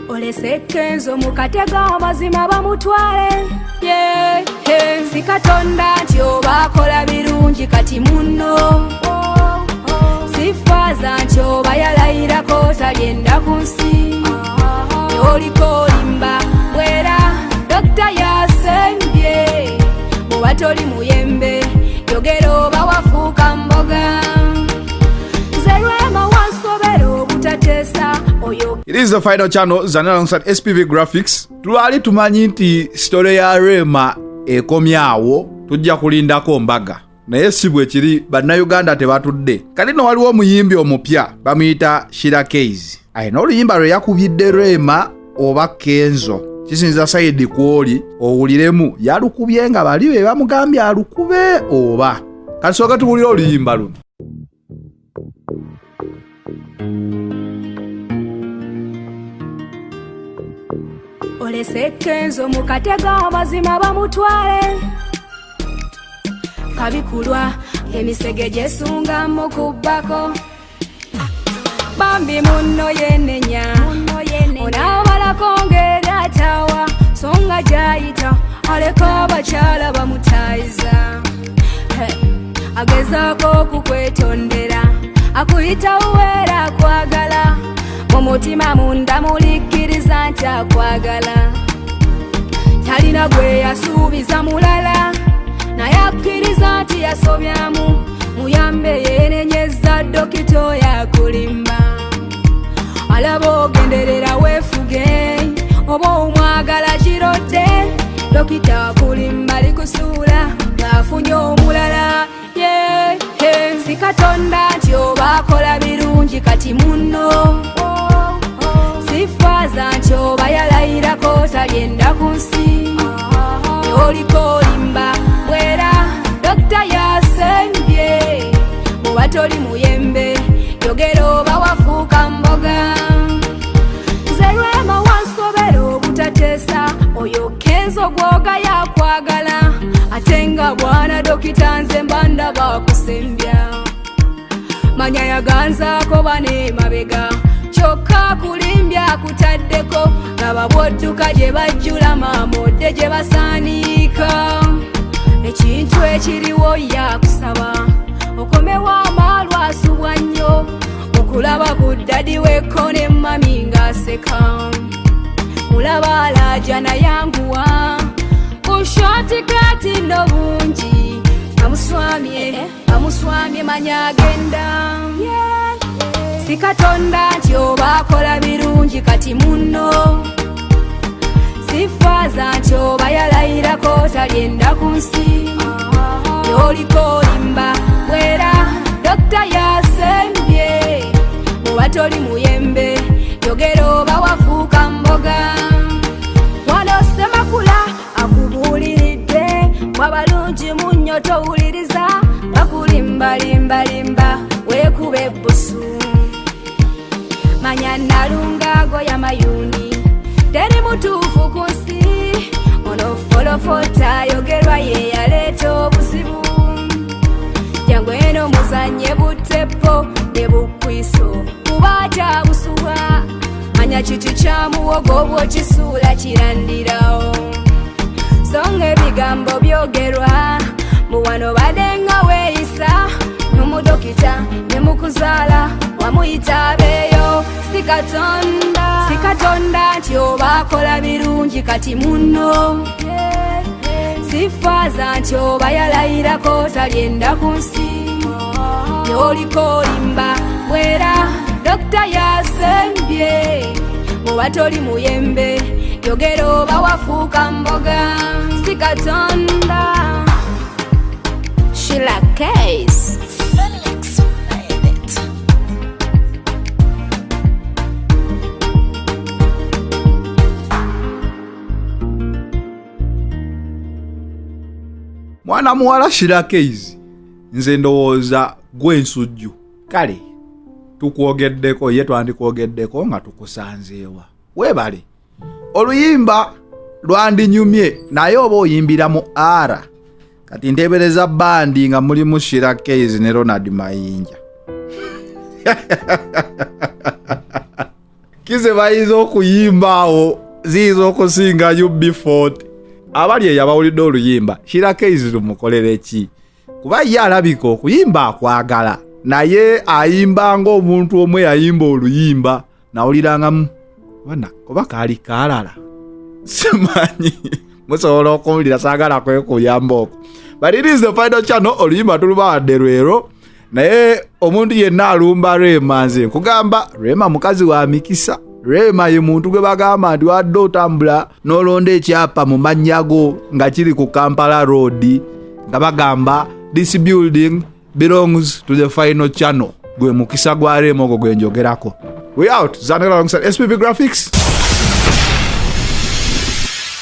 Olese Kenzo mukatega amazima bamutwale. Sikatonda nti obakola birungi kati muno. Sifaza nti oba yalayirako talyenda ku nsi. Oliko limba bwera Dokta yasembye. Bw'oba toli muyembe yogera oba wafuuka mboga. It is the final channel, Zanel alongside SPV Graphics. Tulali tumanyi nti story ya Rema ekomyawo tujja kulindako mbaga. Naye si bwe kiri bannayuganda tebatudde. Kati no waliwo omuyimbi omupya bamuyita Shira Keys. Ayina oluyimba lwe yakubidde Rema oba Kenzo. Kisinza Saidi kwoli owuliremu yalukubye nga bali be bamugambye alukube oba. Kati soka tuwulire oluyimba luno. Olese Kenzo mukatega amazima bamutwale. Kabikulwa emisege gyesunga mukubbako. Bambi munno yenenya onaabalako ng'era tawa songa gyayita aleko abakyala bamutayiza. Agezaako okukwetondera akuyita uwera akwagala. Mumutima munda mulikkiriza nti akwagala. Talina gwe yasuubiza mulala naye akkiriza nti yasobyamu. Muyambe yenenyeza dokita oyo akulimba. Alaba ogenderera weefuge oba omwagala kirodde. Dokita akulimba likusuula ng'afunye omulala. Sikatonda nti obakola birungi kati muno. Sifaza nti oba yalayirako talyenda ku nsi. Oliko limba bwera Dokta yasembye. Bw'oba toli muyembe yogera oba wafuuka mboga. Nze Rema wansobera obutateesa oyo Kenzo gwoga yakwagala. Ate nga bwana Dokita nze mba ndaba akusembya. Manya yaganzaako bane mabega kyokka kulimbya akutaddeko. Laba bwodduka gye bajjula maamodde gye basaanika. Ekintu ekiriwo yakusaba okomewo amaalwa asubwa nnyo. Okulaba ku ddadi wekko ne mami ng'aseka. Mulaba alaja nayanguwa ku shortcut no bungi. Amuswamye manya agenda. Sikatonda nti obakola birungi kati muno. Sifaza nti oba yalayirako talyenda ku nsi. Oliko limba bwera Dokta yasembye. Bw'oba toli muyembe yogera oba wafuuka mboga. Wano Semakula akubuuliridde bw'abalungi munnyo towuliriza. Bakulimba weekube ebbusu. Manya Nalungago ya mayuni teri mutuufu ku nsi. Ono folofota yogerwa ye yaleeta obuzibu. Jangu eno muzanye butepo ne bukwiso kuba atabusubwa. Manya kiti kya muwogo bw'okisuula kirandirawo. Songa ebigambo byogerwa muwano badde nga weeyisa. Nomudokita ne mukuzaala wamuyita abeeyo. Sikatonda nti obakola birungi kati muno. Sifaza nti oba yalayirako talyenda ku nsi. Oliko limba bwera Dokta yasembye. Bw'oba toli muyembe yogera oba wafuuka mboga. Sikatonda. Shira Keys. Mwana muwala Shira Keys nze ndowooza gwe nsujju. Kale tukwogeddeko ye twandikwogeddeko nga tukusanzeewa. Weebale oluyimba lwandinyumye naye oba oyimbira mu ara. Kati nteebereza bandi nga mulimu Shira Keys ne Ronald Mayinja. kize bayinza okuyimbawo ziyiza okusinga UB40 abali eyo abawulidde oluyimba kirako eziru mukolere ki kuba ye alabika okuyimba akwagala naye ayimba ng'omuntu omwe yayimba oluyimba nawulirangamu bana kuba kaali kalala simanyi musobola okuwulira saagala kwekuyamba okwo but it is the final channel oluyimba tulubawadde lwero naye omuntu yenna alumba Rema nze nkugamba Rema mukazi wa mikisa Rema ye muntu gwe bagamba nti wadde otambula n'olonda ekyapa mu mannyago nga kiri ku Kampala Road nga bagamba this building belongs to the final channel gwe mukisa gwa Rema ogwo gwe njogerako. We out. Zanera alongside SPV Graphics.